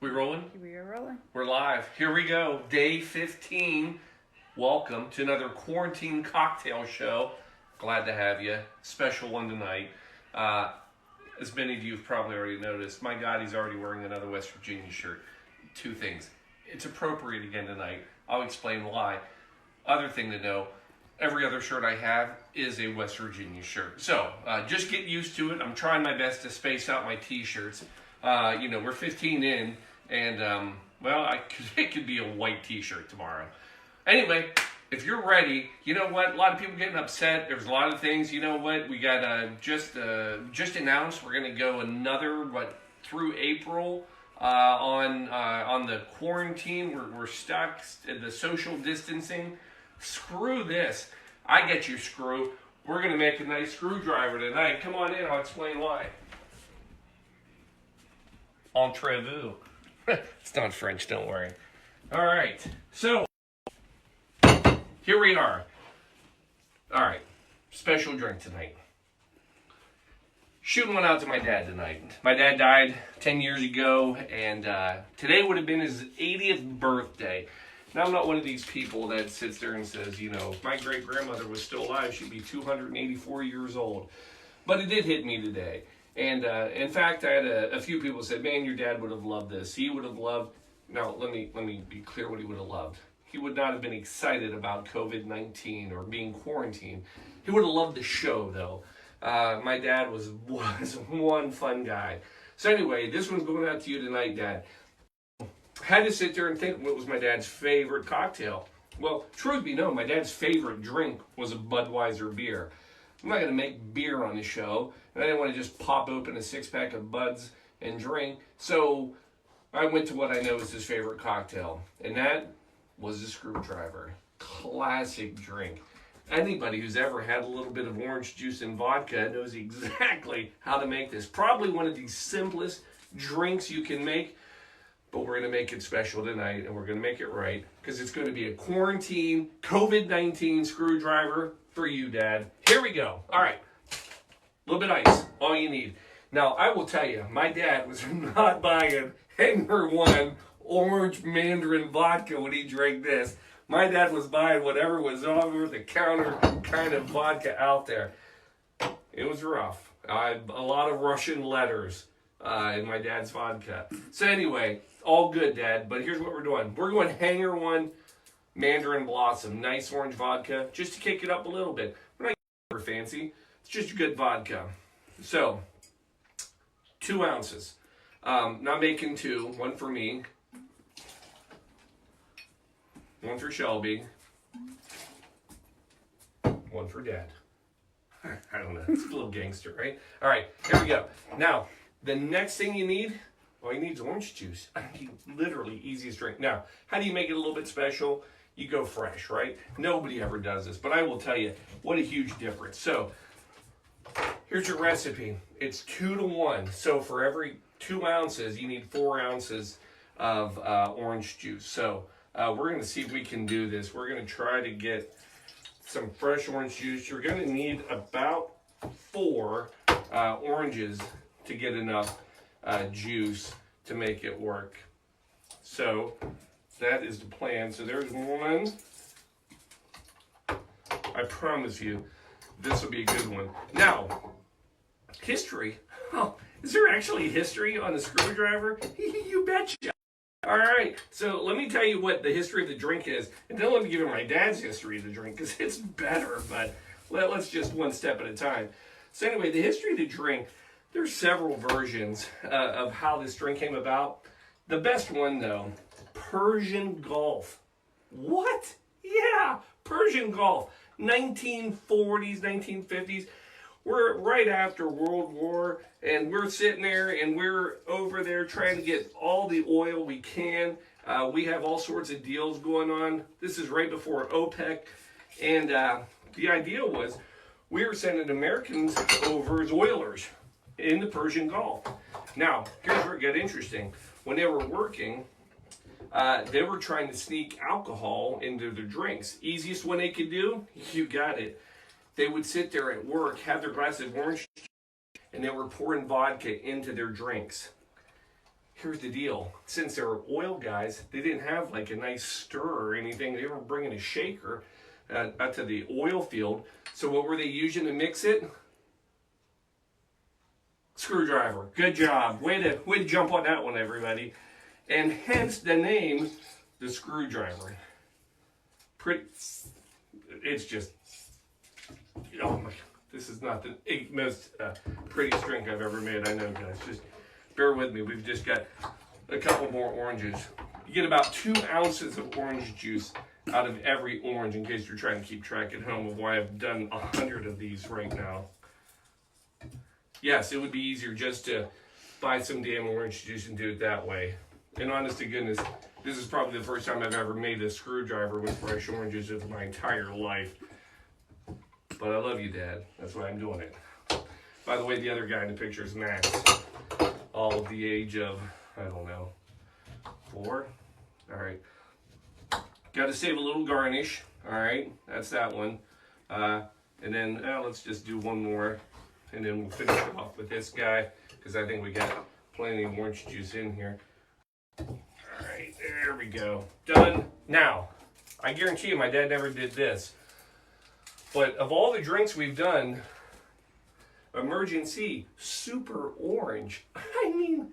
We rolling? We are rolling. We're live. Here we go. Day 15. Welcome to another quarantine cocktail show. Glad to have you. Special one tonight. As many of you have probably already noticed, my God, he's already wearing another West Virginia shirt. Two things. It's appropriate again tonight. I'll explain why. Other thing to know, every other shirt I have is a West Virginia shirt. So, just get used to it. I'm trying my best to space out my t-shirts. We're 15 in, and, it could be a white t-shirt tomorrow. Anyway, if you're ready, you know what? A lot of people getting upset. There's a lot of things. You know what? We got just announced we're going to go another, through April on the quarantine. We're stuck at the social distancing. Screw this. I get you, screw. We're going to make a nice screwdriver tonight. Come on in. I'll explain why. Entrez-vous. It's not French, don't worry. All right, so here we are. All right, special drink tonight. Shooting one out to my dad tonight. My dad died 10 years ago, and today would have been his 80th birthday. Now, I'm not one of these people that sits there and says, if my great-grandmother was still alive, she'd be 284 years old. But it did hit me today. And in fact, I had a few people said, man, your dad would have loved this. He would have loved... Now, let me be clear what he would have loved. He would not have been excited about COVID-19 or being quarantined. He would have loved the show, though. My dad was one fun guy. So anyway, this one's going out to you tonight, Dad. Had to sit there and think what was my dad's favorite cocktail. Well, truth be known, my dad's favorite drink was a Budweiser beer. I'm not going to make beer on the show, and I didn't want to just pop open a six-pack of Buds and drink. So I went to what I know is his favorite cocktail, and that was a screwdriver. Classic drink. Anybody who's ever had a little bit of orange juice and vodka knows exactly how to make this. Probably one of the simplest drinks you can make, but we're going to make it special tonight, and we're going to make it right, because it's going to be a quarantine, COVID-19 screwdriver for you, Dad. Here we go. All right. A little bit of ice. All you need. Now, I will tell you, my dad was not buying Hanger One orange mandarin vodka when he drank this. My dad was buying whatever was over the counter kind of vodka out there. It was rough. A lot of Russian letters in my dad's vodka. So anyway, all good, Dad, but here's what we're doing. We're going Hanger One Mandarin Blossom, nice orange vodka, just to kick it up a little bit. We're not super fancy. It's just good vodka. So, 2 ounces. Not making 2. 1 for me. 1 for Shelby. 1 for Dad. I don't know. It's a little gangster, right? All right, here we go. Now, the next thing you need, all you need is orange juice. Literally easiest drink. Now, how do you make it a little bit special? You go fresh, right? Nobody ever does this, but I will tell you what a huge difference. So, here's your recipe. It's 2 to 1. So for every 2 ounces, you need 4 ounces of orange juice. So we're going to see if we can do this. We're going to try to get some fresh orange juice. You're going to need about 4 oranges to get enough juice to make it work. So that is the plan. So there's 1. I promise you, this will be a good one. Now, history. Oh, is there actually history on the screwdriver? You betcha. All right, so let me tell you what the history of the drink is, and then let me give you my dad's history of the drink, because it's better, but let's just one step at a time. So anyway, the history of the drink, there's several versions of how this drink came about. The best one, though, Persian Gulf. What? Yeah, Persian Gulf. 1940s, 1950s. We're right after World War, and we're sitting there, and we're over there trying to get all the oil we can. We have all sorts of deals going on. This is right before OPEC, and the idea was we were sending Americans over as oilers in the Persian Gulf. Now, here's where it got interesting. When they were working, they were trying to sneak alcohol into their drinks. Easiest one they could do? You got it. They would sit there at work, have their glass of orange juice, and they were pouring vodka into their drinks. here's the deal. Since they're oil guys, they didn't have like a nice stir or anything. They were bringing a shaker out to the oil field. So what were they using to mix it? Screwdriver. Good job. Way to jump on that one, everybody. And hence the name, the screwdriver. It's just, oh my God. This is not the most prettiest drink I've ever made. I know, guys. Just bear with me. We've just got a couple more oranges. You get about 2 ounces of orange juice out of every orange, in case you're trying to keep track at home of why I've done 100 of these right now. Yes, it would be easier just to buy some damn orange juice and do it that way. And honest to goodness, this is probably the first time I've ever made a screwdriver with fresh oranges in my entire life. But I love you, Dad. That's why I'm doing it. By the way, the other guy in the picture is Max. All of the age of, I don't know, 4? All right. Got to save a little garnish. All right. That's that one. And then let's just do one more. And then we'll finish it off with this guy, because I think we got plenty of orange juice in here. All right. There we go. Done. Now, I guarantee you my dad never did this. But of all the drinks we've done, Emergen-C Super Orange. I mean,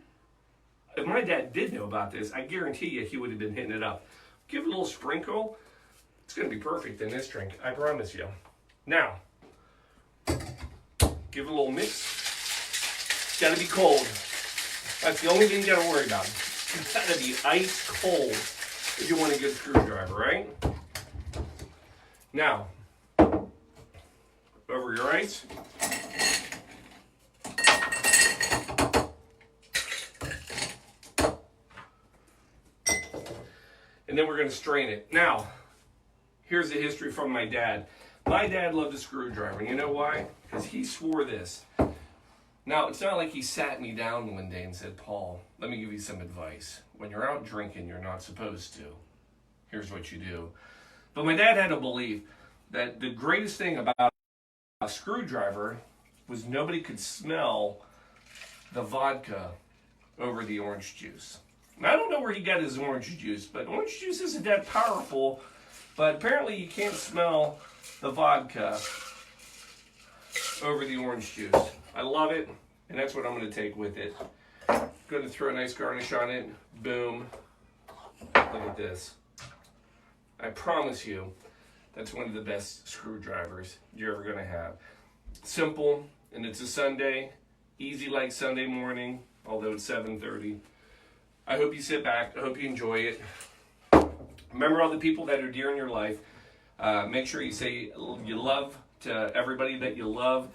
if my dad did know about this, I guarantee you he would have been hitting it up. Give it a little sprinkle. It's going to be perfect in this drink. I promise you. Now, give it a little mix. It's got to be cold. That's the only thing you got to worry about. It's got to be ice cold if you want a good screwdriver, right? Now, over your ice. And then we're going to strain it. Now, here's the history from my dad. My dad loved a screwdriver. And you know why? Because he swore this. Now, it's not like he sat me down one day and said, Paul, let me give you some advice. When you're out drinking, you're not supposed to. Here's what you do. But my dad had a belief that the greatest thing about a screwdriver was nobody could smell the vodka over the orange juice. Now, I don't know where he got his orange juice, but orange juice isn't that powerful. But apparently you can't smell the vodka over the orange juice. I love it, and that's what I'm going to take with it. Going to throw a nice garnish on it. Boom. Look at this. I promise you, that's one of the best screwdrivers you're ever going to have. Simple, and it's a Sunday. Easy like Sunday morning, although it's 7:30. I hope you sit back. I hope you enjoy it. Remember all the people that are dear in your life. Make sure you say you love to everybody that you love.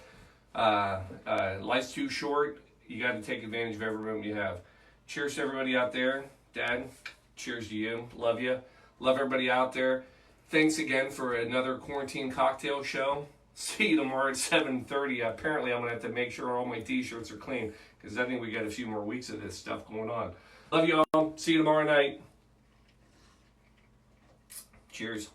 Life's too short. You got to take advantage of every moment you have. Cheers to everybody out there. Dad, cheers to you. Love you. Love everybody out there. Thanks again for another quarantine cocktail show. See you tomorrow at 7:30. Apparently, I'm going to have to make sure all my t-shirts are clean, because I think we got a few more weeks of this stuff going on. Love you all. See you tomorrow night. Cheers.